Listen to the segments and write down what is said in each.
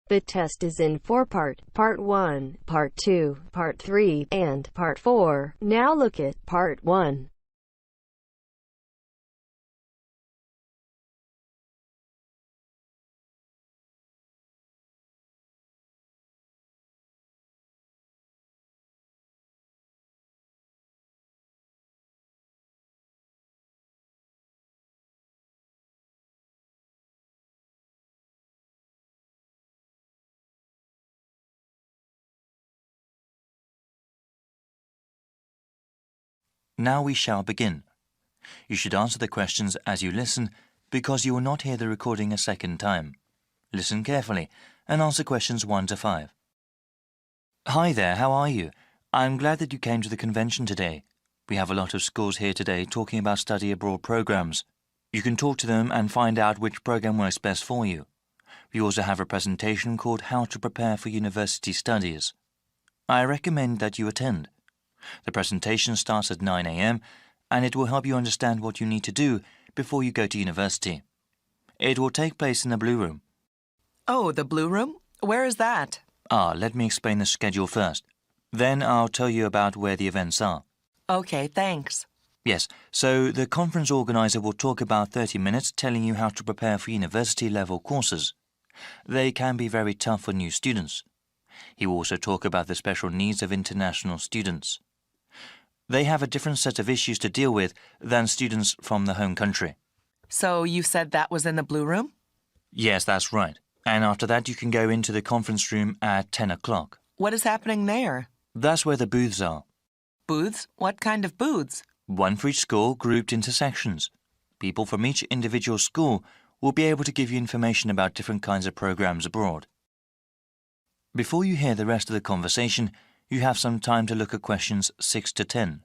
The test is in 4 parts: Part 1, Part 2, Part 3, and Part 4. Now look at Part 1. Now we shall begin. You should answer the questions as you listen because you will not hear the recording a second time. Listen carefully and answer questions 1 to 5. Hi there, how are you? I'm glad that you came to the convention today. We have a lot of schools here today talking about study abroad programs. You can talk to them and find out which program works best for you. We also have a presentation called How to Prepare for University Studies. I recommend that you attend. The presentation starts at 9 a.m. and it will help you understand what you need to do before you go to university. It will take place in the Blue Room. Oh, the Blue Room? Where is that? Let me explain the schedule first. Then I'll tell you about where the events are. Okay, thanks. Yes, so the conference organizer will talk about 30 minutes telling you how to prepare for university-level courses. They can be very tough for new students. He will also talk about the special needs of international students. They have a different set of issues to deal with than students from the home country. So you said that was in the Blue Room? Yes, that's right. And after that you can go into the conference room at 10 o'clock. What is happening there? That's where the booths are. Booths? What kind of booths? One for each school grouped into sections. People from each individual school will be able to give you information about different kinds of programs abroad. Before you hear the rest of the conversation, you have some time to look at questions 6 to 10.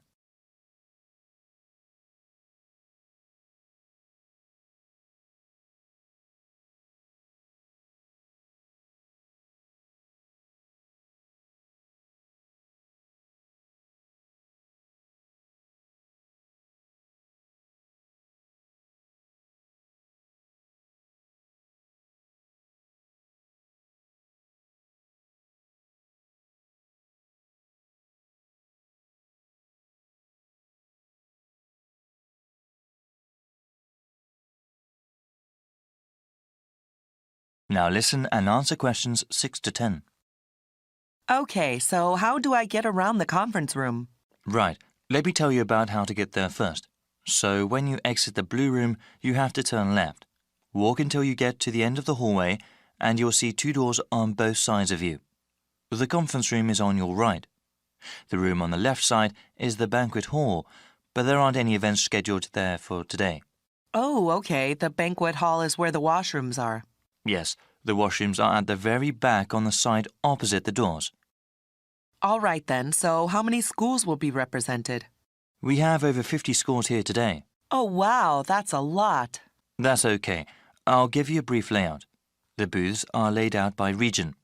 Now listen and answer questions 6 to 10. Okay, so how do I get around the conference room? Right, let me tell you about how to get there first. So when you exit the Blue Room, you have to turn left. Walk until you get to the end of the hallway and you'll see 2 doors on both sides of you. The conference room is on your right. The room on the left side is the banquet hall, but there aren't any events scheduled there for today. Oh, okay, the banquet hall is where the washrooms are. Yes, the washrooms are at the very back on the side opposite the doors. All right then, so how many schools will be represented? We have over 50 schools here today. Oh, wow, that's a lot. That's okay. I'll give you a brief layout. The booths are laid out by region.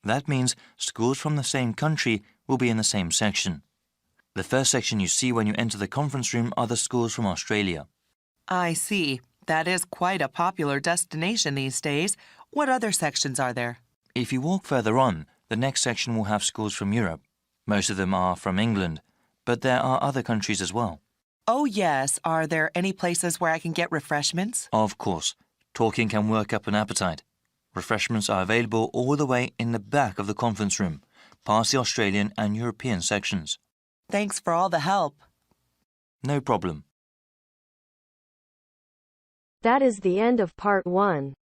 That means schools from the same country will be in the same section. The first section you see when you enter the conference room are the schools from Australia. I see. That is quite a popular destination these days. What other sections are there? If you walk further on, the next section will have schools from Europe. Most of them are from England, but there are other countries as well. Oh, yes. Are there any places where I can get refreshments? Of course. Talking can work up an appetite. Refreshments are available all the way in the back of the conference room, past the Australian and European sections. Thanks for all the help. No problem. That is the end of Part 1.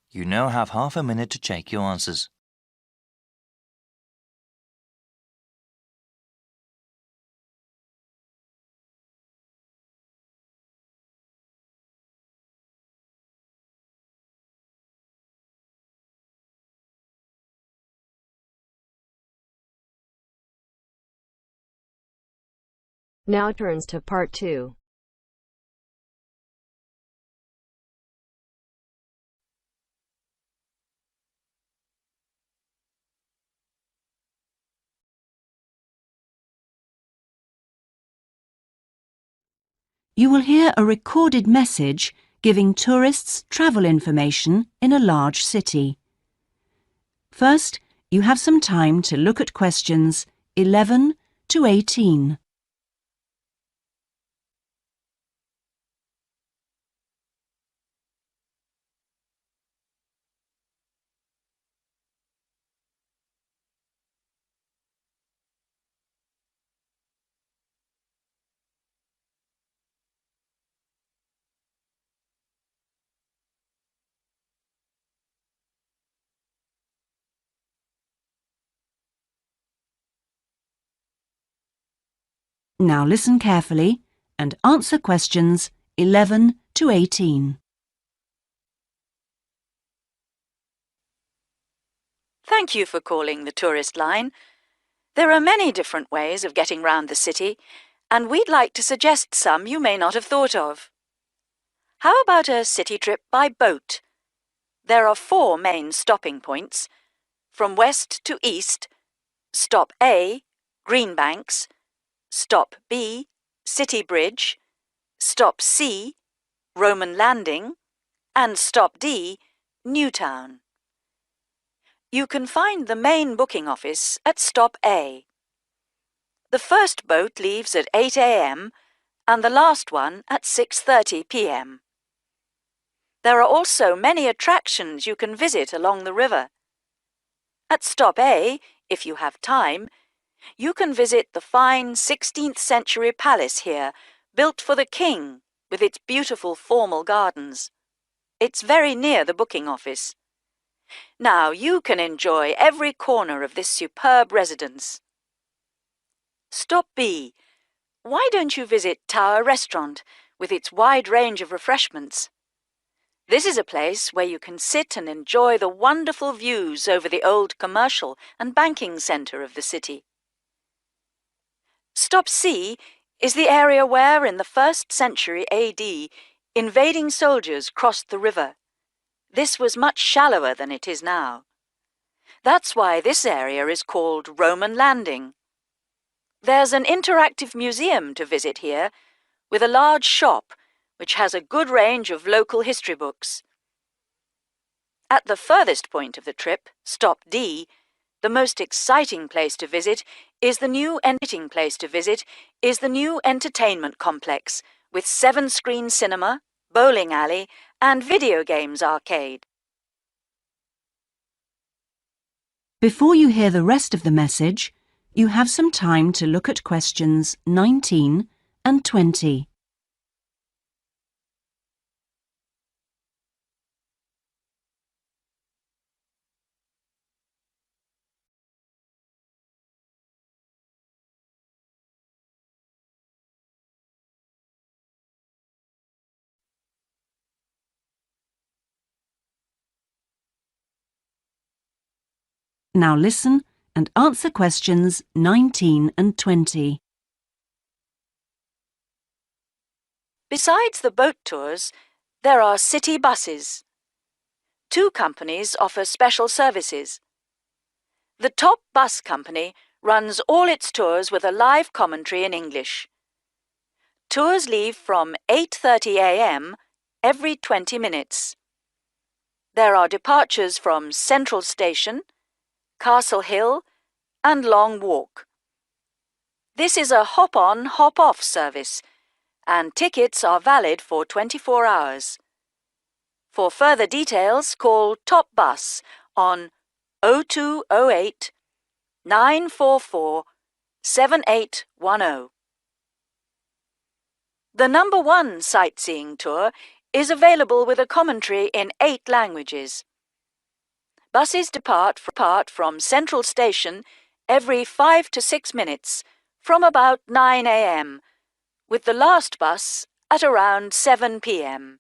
You now have half a minute to check your answers. Now turns to Part 2. You will hear a recorded message giving tourists travel information in a large city. First, you have some time to look at questions 11 to 18. Now listen carefully and answer questions 11 to 18. Thank you for calling the tourist line. There are many different ways of getting round the city, and we'd like to suggest some you may not have thought of. How about a city trip by boat? There are 4 main stopping points. From west to east, Stop A, Greenbanks, Stop B, City Bridge, Stop C, Roman Landing, and Stop D, Newtown. You can find the main booking office at Stop A. The first boat leaves at 8 a.m. and the last one at 6:30 p.m. There are also many attractions you can visit along the river. At Stop A, if you have time, you can visit the fine 16th century palace here, built for the king, with its beautiful formal gardens. It's very near the booking office. Now you can enjoy every corner of this superb residence. Stop B. Why don't you visit Tower Restaurant with its wide range of refreshments? This is a place where you can sit and enjoy the wonderful views over the old commercial and banking centre of the city. Stop C is the area where, in the 1st century AD, invading soldiers crossed the river. This was much shallower than it is now. That's why this area is called Roman Landing. There's an interactive museum to visit here, with a large shop which has a good range of local history books. At the furthest point of the trip, Stop D, the most exciting place to visit is the new entertainment complex with 7-screen cinema, bowling alley, and video games arcade. Before you hear the rest of the message, you have some time to look at questions 19 and 20. Now listen and answer questions 19 and 20. Besides the boat tours, there are city buses. 2 companies offer special services. The top bus company runs all its tours with a live commentary in English. Tours leave from 8:30 a.m. every 20 minutes. There are departures from Central Station, Castle Hill, and Long Walk. This is a hop-on, hop-off service, and tickets are valid for 24 hours. For further details, call Top Bus on 0208 944 7810. The number 1 sightseeing tour is available with a commentary in 8 languages. Buses depart from Central Station every 5 to 6 minutes from about 9 a.m., with the last bus at around 7 p.m.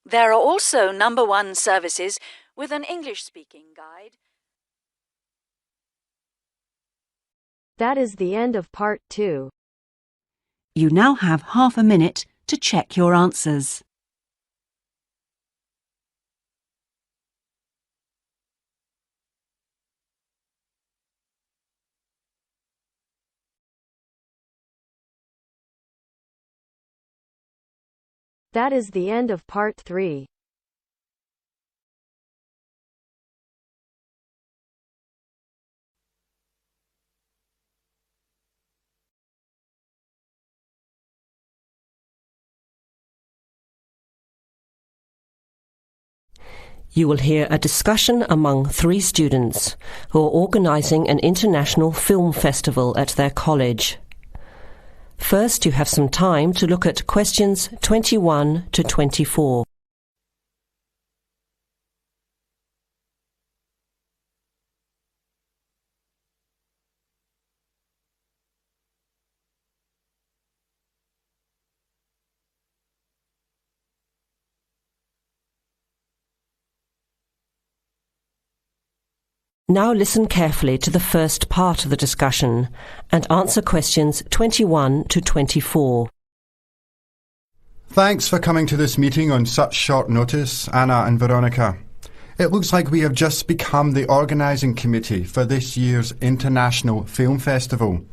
There are also number 1 services with an English-speaking guide. That is the end of part 2. You now have half a minute to check your answers. That is the end of part 3. You will hear a discussion among 3 students who are organising an international film festival at their college. First, you have some time to look at questions 21 to 24. Now listen carefully to the first part of the discussion and answer questions 21 to 24. Thanks for coming to this meeting on such short notice, Anna and Veronica. It looks like we have just become the organising committee for this year's International Film Festival.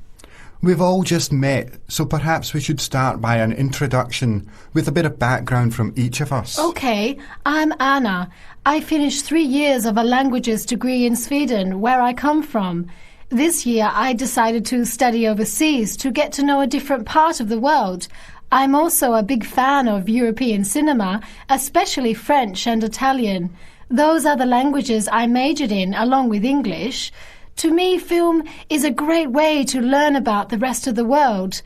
We've all just met, so perhaps we should start by an introduction with a bit of background from each of us. OK, I'm Anna. I finished 3 years of a languages degree in Sweden, where I come from. This year I decided to study overseas to get to know a different part of the world. I'm also a big fan of European cinema, especially French and Italian. Those are the languages I majored in, along with English. To me, film is a great way to learn about the rest of the world.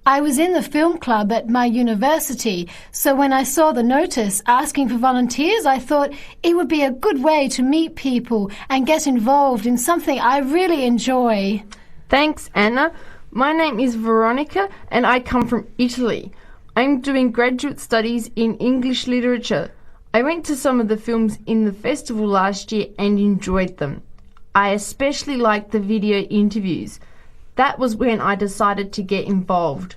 I was in the film club at my university, so when I saw the notice asking for volunteers, I thought it would be a good way to meet people and get involved in something I really enjoy. Thanks, Anna. My name is Veronica and I come from Italy. I'm doing graduate studies in English literature. I went to some of the films in the festival last year and enjoyed them. I especially liked the video interviews. That was when I decided to get involved.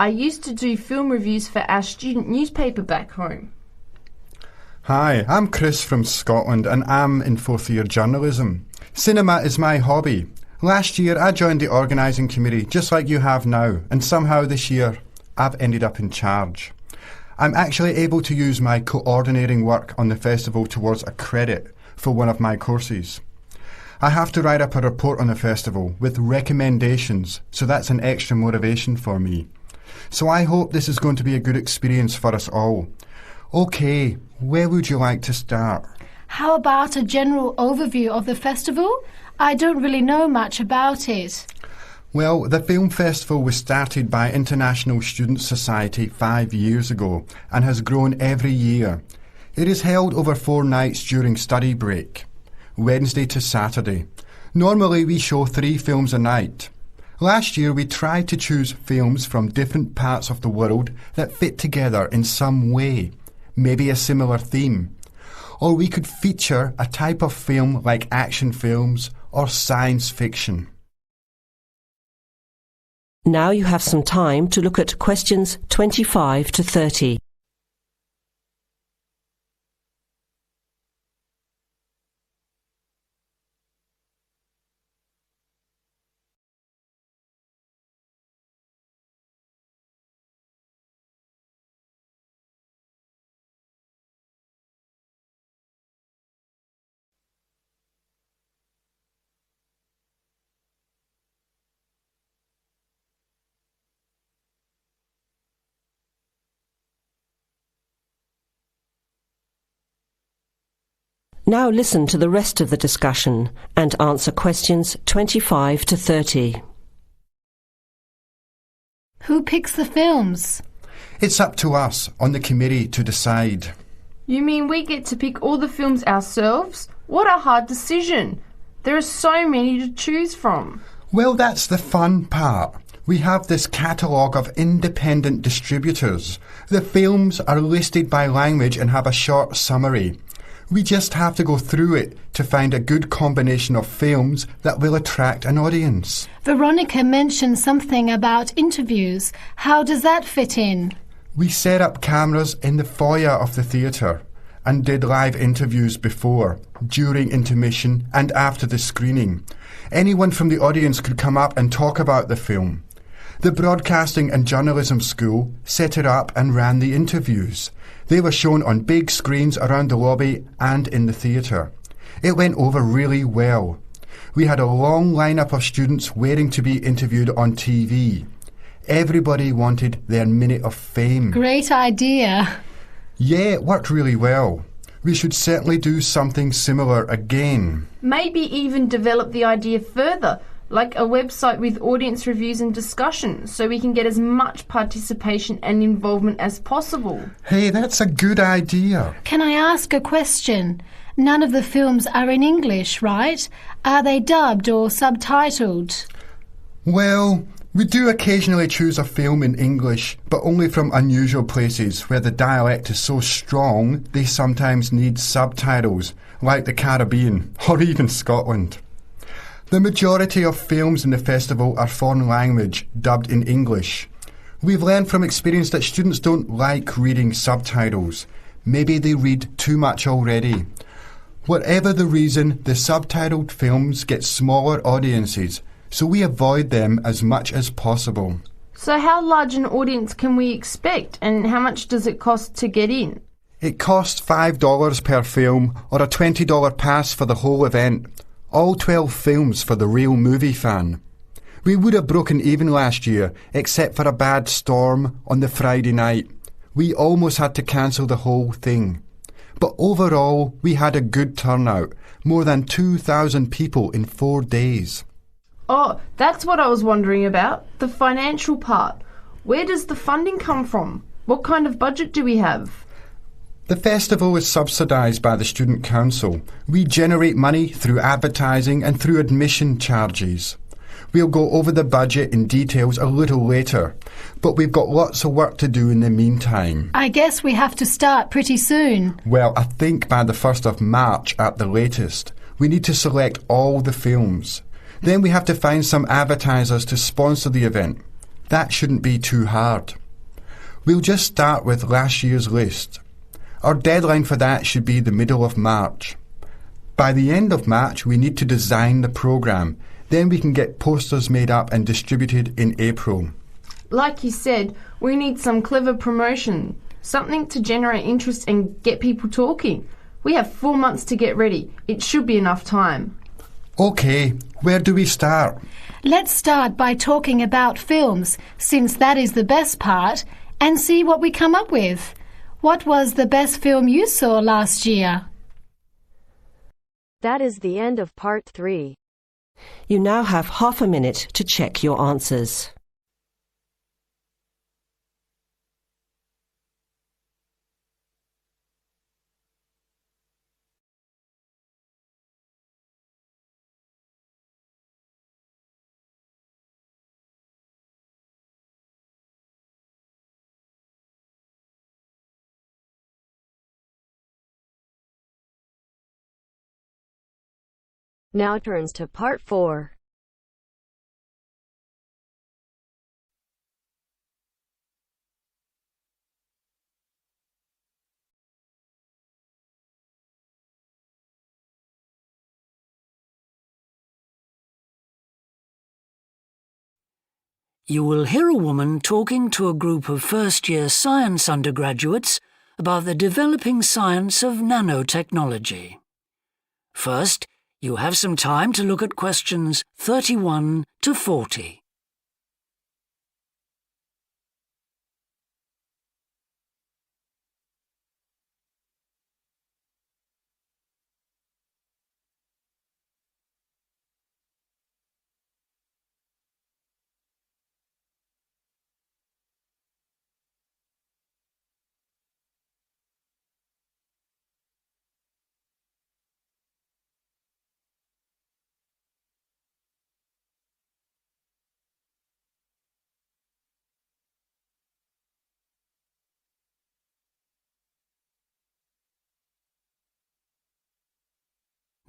I used to do film reviews for our student newspaper back home. Hi, I'm Chris from Scotland and I'm in 4th year journalism. Cinema is my hobby. Last year I joined the organising committee just like you have now, and somehow this year I've ended up in charge. I'm actually able to use my coordinating work on the festival towards a credit for one of my courses. I have to write up a report on the festival with recommendations, so that's an extra motivation for me. So I hope this is going to be a good experience for us all. OK, where would you like to start? How about a general overview of the festival? I don't really know much about it. Well, the film festival was started by International Student Society 5 years ago and has grown every year. It is held over 4 nights during study break, Wednesday to Saturday. Normally we show 3 films a night. Last year we tried to choose films from different parts of the world that fit together in some way, maybe a similar theme. Or we could feature a type of film like action films or science fiction. Now you have some time to look at questions 25 to 30. Now listen to the rest of the discussion and answer questions 25 to 30. Who picks the films? It's up to us on the committee to decide. You mean we get to pick all the films ourselves? What a hard decision. There are so many to choose from. Well, that's the fun part. We have this catalogue of independent distributors. The films are listed by language and have a short summary. We just have to go through it to find a good combination of films that will attract an audience. Veronica mentioned something about interviews. How does that fit in? We set up cameras in the foyer of the theatre and did live interviews before, during intermission and after the screening. Anyone from the audience could come up and talk about the film. The Broadcasting and Journalism School set it up and ran the interviews. They were shown on big screens around the lobby and in the theatre. It went over really well. We had a long lineup of students waiting to be interviewed on TV. Everybody wanted their minute of fame. Great idea. Yeah, it worked really well. We should certainly do something similar again. Maybe even develop the idea further, like a website with audience reviews and discussion, so we can get as much participation and involvement as possible. Hey, that's a good idea. Can I ask a question? None of the films are in English, right? Are they dubbed or subtitled? Well, we do occasionally choose a film in English, but only from unusual places where the dialect is so strong they sometimes need subtitles, like the Caribbean or even Scotland. The majority of films in the festival are foreign language, dubbed in English. We've learned from experience that students don't like reading subtitles. Maybe they read too much already. Whatever the reason, the subtitled films get smaller audiences, so we avoid them as much as possible. So how large an audience can we expect, and how much does it cost to get in? It costs $5 per film, or a $20 pass for the whole event. All 12 films for the real movie fan. We would have broken even last year, except for a bad storm on the Friday night. We almost had to cancel the whole thing. But overall, we had a good turnout, more than 2,000 people in 4 days. Oh, that's what I was wondering about, the financial part. Where does the funding come from? What kind of budget do we have? The festival is subsidised by the Student Council. We generate money through advertising and through admission charges. We'll go over the budget in details a little later, but we've got lots of work to do in the meantime. I guess we have to start pretty soon. Well, I think by the 1st of March at the latest. We need to select all the films. Then we have to find some advertisers to sponsor the event. That shouldn't be too hard. We'll just start with last year's list. Our deadline for that should be the middle of March. By the end of March, we need to design the programme. Then we can get posters made up and distributed in April. Like you said, we need some clever promotion, something to generate interest and get people talking. We have 4 months to get ready. It should be enough time. OK, where do we start? Let's start by talking about films, since that is the best part, and see what we come up with. What was the best film you saw last year? That is the end of part 3. You now have half a minute to check your answers. Now turns to part 4. You will hear a woman talking to a group of first-year science undergraduates about the developing science of nanotechnology. First, you have some time to look at questions 31 to 40.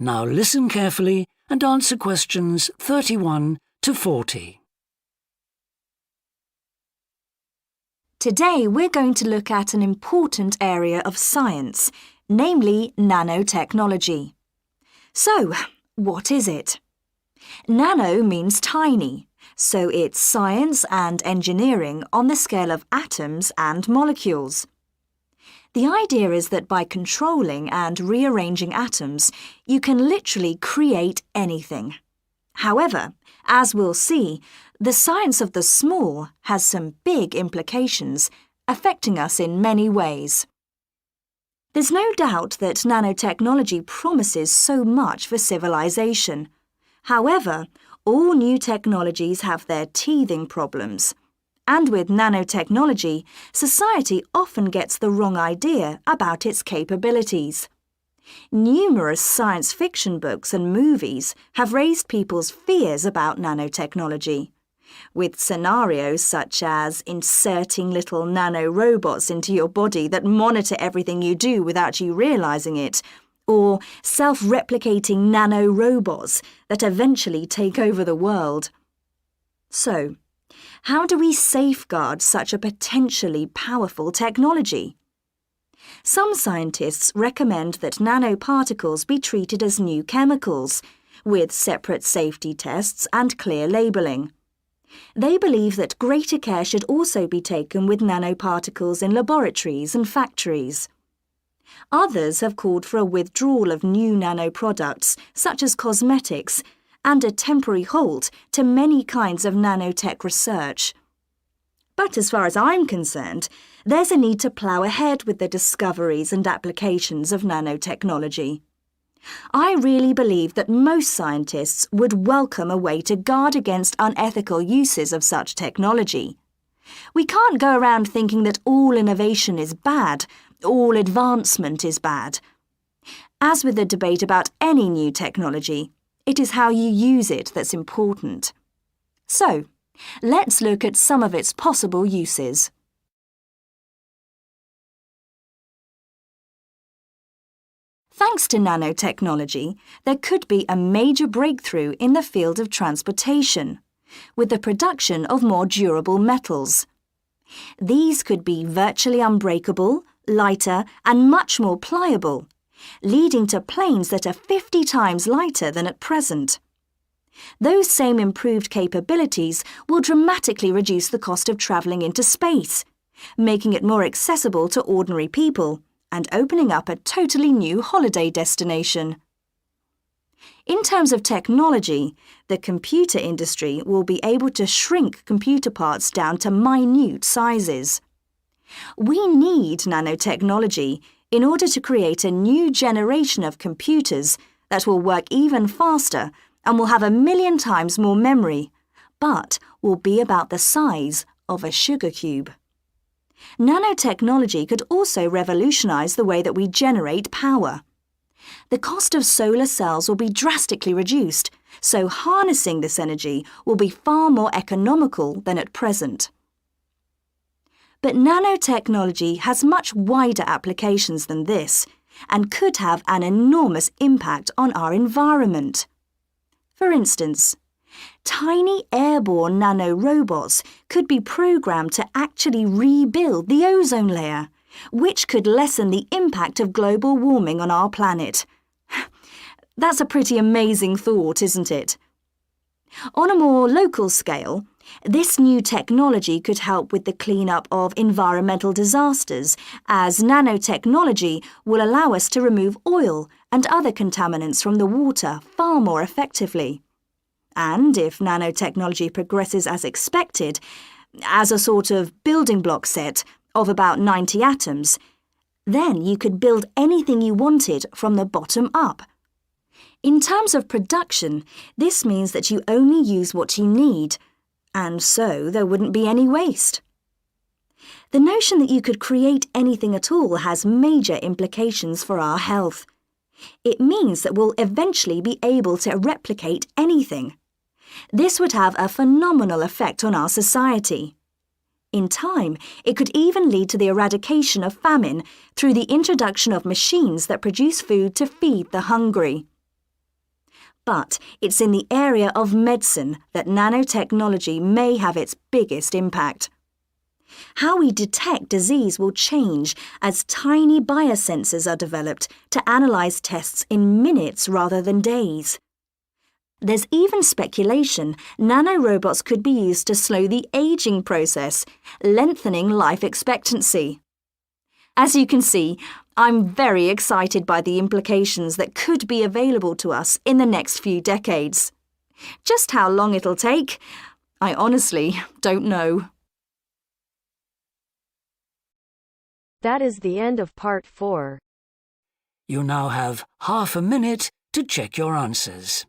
Now listen carefully and answer questions 31 to 40. Today we're going to look at an important area of science, namely nanotechnology. So, what is it? Nano means tiny, so it's science and engineering on the scale of atoms and molecules. The idea is that by controlling and rearranging atoms, you can literally create anything. However, as we'll see, the science of the small has some big implications, affecting us in many ways. There's no doubt that nanotechnology promises so much for civilization. However, all new technologies have their teething problems. And with nanotechnology, society often gets the wrong idea about its capabilities. Numerous science fiction books and movies have raised people's fears about nanotechnology, with scenarios such as inserting little nanorobots into your body that monitor everything you do without you realizing it, or self-replicating nanorobots that eventually take over the world. So, how do we safeguard such a potentially powerful technology? Some scientists recommend that nanoparticles be treated as new chemicals, with separate safety tests and clear labelling. They believe that greater care should also be taken with nanoparticles in laboratories and factories. Others have called for a withdrawal of new nanoproducts, such as cosmetics, and a temporary halt to many kinds of nanotech research. But as far as I'm concerned, there's a need to plough ahead with the discoveries and applications of nanotechnology. I really believe that most scientists would welcome a way to guard against unethical uses of such technology. We can't go around thinking that all innovation is bad, all advancement is bad. As with the debate about any new technology, it is how you use it that's important. So, let's look at some of its possible uses. Thanks to nanotechnology, there could be a major breakthrough in the field of transportation, with the production of more durable metals. These could be virtually unbreakable, lighter, and much more pliable, leading to planes that are 50 times lighter than at present. Those same improved capabilities will dramatically reduce the cost of travelling into space, making it more accessible to ordinary people and opening up a totally new holiday destination. In terms of technology, the computer industry will be able to shrink computer parts down to minute sizes. We need nanotechnology in order to create a new generation of computers that will work even faster and will have 1,000,000 times more memory, but will be about the size of a sugar cube. Nanotechnology could also revolutionize the way that we generate power. The cost of solar cells will be drastically reduced, so harnessing this energy will be far more economical than at present. But nanotechnology has much wider applications than this and could have an enormous impact on our environment. For instance, tiny airborne nanorobots could be programmed to actually rebuild the ozone layer, which could lessen the impact of global warming on our planet. That's a pretty amazing thought, isn't it? On a more local scale, this new technology could help with the clean-up of environmental disasters, as nanotechnology will allow us to remove oil and other contaminants from the water far more effectively. And if nanotechnology progresses as expected, as a sort of building block set of about 90 atoms, then you could build anything you wanted from the bottom up. In terms of production, this means that you only use what you need, and so there wouldn't be any waste. The notion that you could create anything at all has major implications for our health. It means that we'll eventually be able to replicate anything. This would have a phenomenal effect on our society. In time, it could even lead to the eradication of famine through the introduction of machines that produce food to feed the hungry. But it's in the area of medicine that nanotechnology may have its biggest impact. How we detect disease will change as tiny biosensors are developed to analyze tests in minutes rather than days. There's even speculation nanorobots could be used to slow the aging process, lengthening life expectancy. As you can see, I'm very excited by the implications that could be available to us in the next few decades. Just how long it'll take, I honestly don't know. That is the end of part 4. You now have half a minute to check your answers.